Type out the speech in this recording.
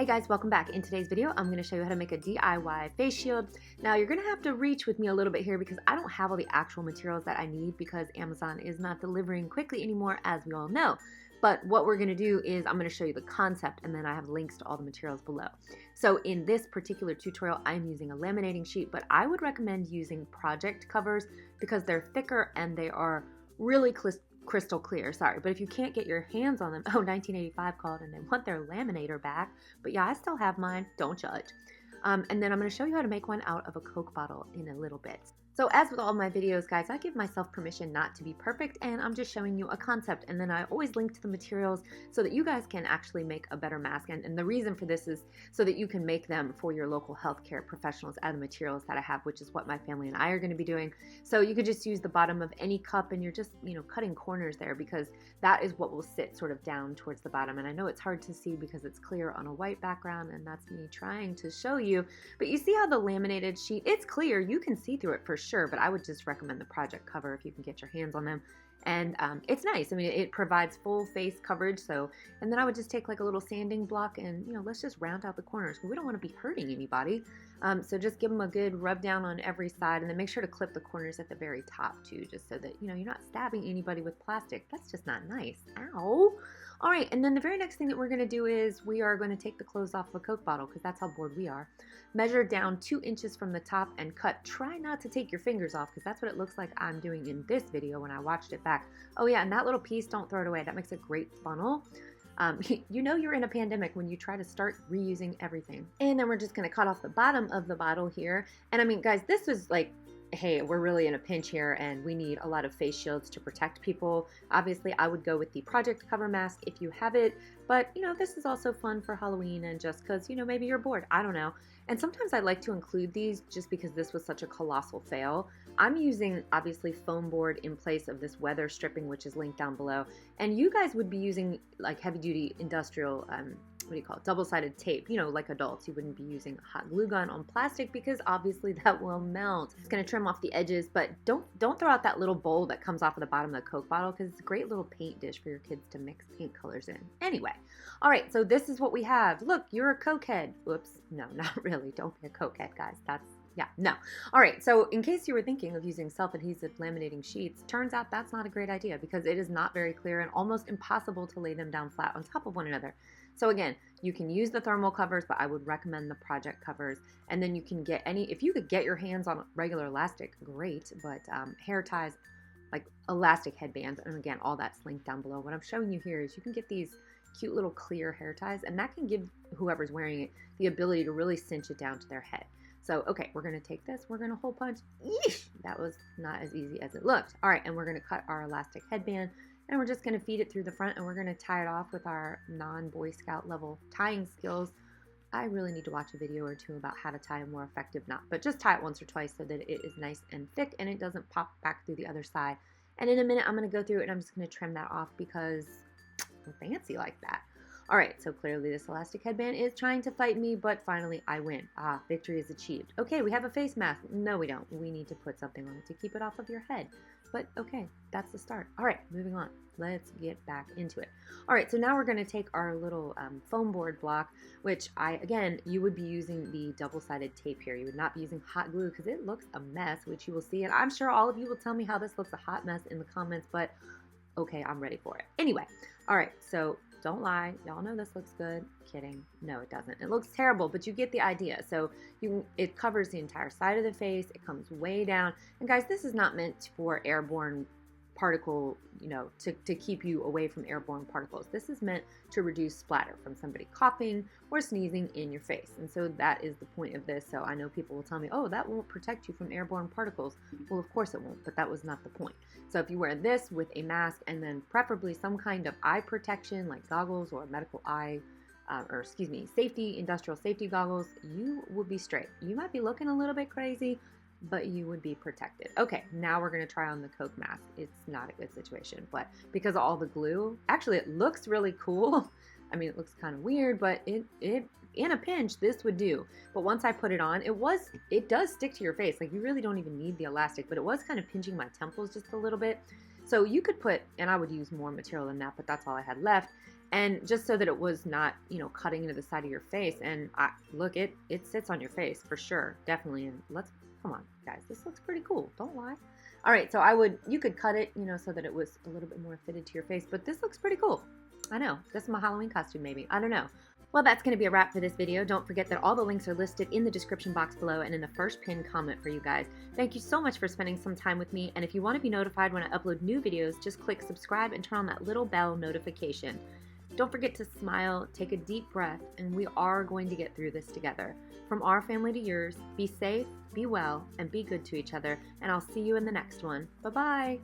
Hey guys, welcome back. In today's video, I'm going to show you how to make a DIY face shield. Now, you're going to have to reach with me a little bit here because I don't have all the actual materials that I need because Amazon is not delivering quickly anymore, as we all know. But what we're going to do is I'm going to show you the concept, and then I have links to all the materials below. So in this particular tutorial, I'm using a laminating sheet, but I would recommend using project covers because they're thicker and they are really crystal clear, sorry, but if you can't get your hands on them, 1985 called and they want their laminator back, but yeah, I still have mine, don't judge. And then I'm going to show you how to make one out of a Coke bottle in a little bit. So as with all my videos, guys, I give myself permission not to be perfect, and I'm just showing you a concept, and then I always link to the materials so that you guys can actually make a better mask. And the reason for this is so that you can make them for your local healthcare professionals out of the materials that I have, which is what my family and I are going to be doing. So you could just use the bottom of any cup, and you're just, cutting corners there because that is what will sit sort of down towards the bottom. And I know it's hard to see because it's clear on a white background, and that's me trying to show you. But you see how the laminated sheet, it's clear, you can see through it for sure, but I would just recommend the project cover if you can get your hands on them. And it's nice. I mean, it provides full face coverage. So, and then I would just take like a little sanding block and, let's just round out the corners. We don't want to be hurting anybody. So just give them a good rub down on every side, and then make sure to clip the corners at the very top too, just so that, you're not stabbing anybody with plastic. That's just not nice. Ow. All right, and then the very next thing that we're going to do is we are going to take the clothes off of a Coke bottle because that's how bored we are. Measure down 2 inches from the top and cut. Try not to take your fingers off because that's what it looks like I'm doing in this video when I watched it back. Oh yeah, and that little piece, don't throw it away. That makes a great funnel. You're in a pandemic when you try to start reusing everything. And then we're just going to cut off the bottom of the bottle here. And I mean, guys, this was like, hey, we're really in a pinch here and we need a lot of face shields to protect people. Obviously, I would go with the project cover mask if you have it, but this is also fun for Halloween and just because, maybe you're bored, I don't know. And sometimes I like to include these just because this was such a colossal fail. I'm using, obviously, foam board in place of this weather stripping, which is linked down below. And you guys would be using like heavy duty industrial, double-sided tape, like adults. You wouldn't be using a hot glue gun on plastic because obviously that will melt. It's going to trim off the edges, but don't throw out that little bowl that comes off of the bottom of the Coke bottle because it's a great little paint dish for your kids to mix paint colors in. Anyway, all right, so this is what we have. Look, you're a Coke head. Whoops, no, not really. Don't be a Coke head, guys. No. All right, so in case you were thinking of using self-adhesive laminating sheets, turns out that's not a great idea because it is not very clear and almost impossible to lay them down flat on top of one another. So again, you can use the thermal covers, but I would recommend the project covers. And then you can get if you could get your hands on regular elastic, great, but hair ties, like elastic headbands, and again, all that's linked down below. What I'm showing you here is you can get these cute little clear hair ties, and that can give whoever's wearing it the ability to really cinch it down to their head. So, okay, we're going to take this, we're going to hole punch. Yeesh, that was not as easy as it looked. All right, and we're going to cut our elastic headband, and we're just going to feed it through the front, and we're going to tie it off with our non-Boy Scout level tying skills. I really need to watch a video or two about how to tie a more effective knot, but just tie it once or twice so that it is nice and thick and it doesn't pop back through the other side. And in a minute, I'm going to go through it, and I'm just going to trim that off because I'm fancy like that. All right, so clearly this elastic headband is trying to fight me, but finally I win. Ah, victory is achieved. Okay, we have a face mask. No, we don't. We need to put something on it to keep it off of your head. But okay, that's the start. All right, moving on. Let's get back into it. All right, so now we're going to take our little foam board block, which you would be using the double-sided tape here. You would not be using hot glue because it looks a mess, which you will see. And I'm sure all of you will tell me how this looks a hot mess in the comments, but okay, I'm ready for it. Anyway, all right, so don't lie. Y'all know this looks good. Kidding. No, it doesn't. It looks terrible, but you get the idea. So it covers the entire side of the face. It comes way down. And guys, this is not meant for airborne particle, to keep you away from airborne particles. This is meant to reduce splatter from somebody coughing or sneezing in your face. And so that is the point of this. So I know people will tell me, oh, that won't protect you from airborne particles. Well, of course it won't, but that was not the point. So if you wear this with a mask and then preferably some kind of eye protection like goggles or medical eye, industrial safety goggles, you will be straight. You might be looking a little bit crazy, but you would be protected. Okay, now we're going to try on the Coke mask. It's not a good situation, but because of all the glue, actually it looks really cool. I mean, it looks kind of weird, but it in a pinch, this would do. But once I put it on, it does stick to your face. Like, you really don't even need the elastic, but it was kind of pinching my temples just a little bit. So you could put, and I would use more material than that, but that's all I had left. And just so that it was not, you know, cutting into the side of your face. And look, it sits on your face for sure, definitely. And come on, guys, this looks pretty cool. Don't lie. All right, so you could cut it, you know, so that it was a little bit more fitted to your face. But this looks pretty cool. I know. This is my Halloween costume, maybe. I don't know. Well, that's going to be a wrap for this video. Don't forget that all the links are listed in the description box below and in the first pinned comment for you guys. Thank you so much for spending some time with me. And if you want to be notified when I upload new videos, just click subscribe and turn on that little bell notification. Don't forget to smile, take a deep breath, and we are going to get through this together. From our family to yours, be safe, be well, and be good to each other. And I'll see you in the next one. Bye-bye.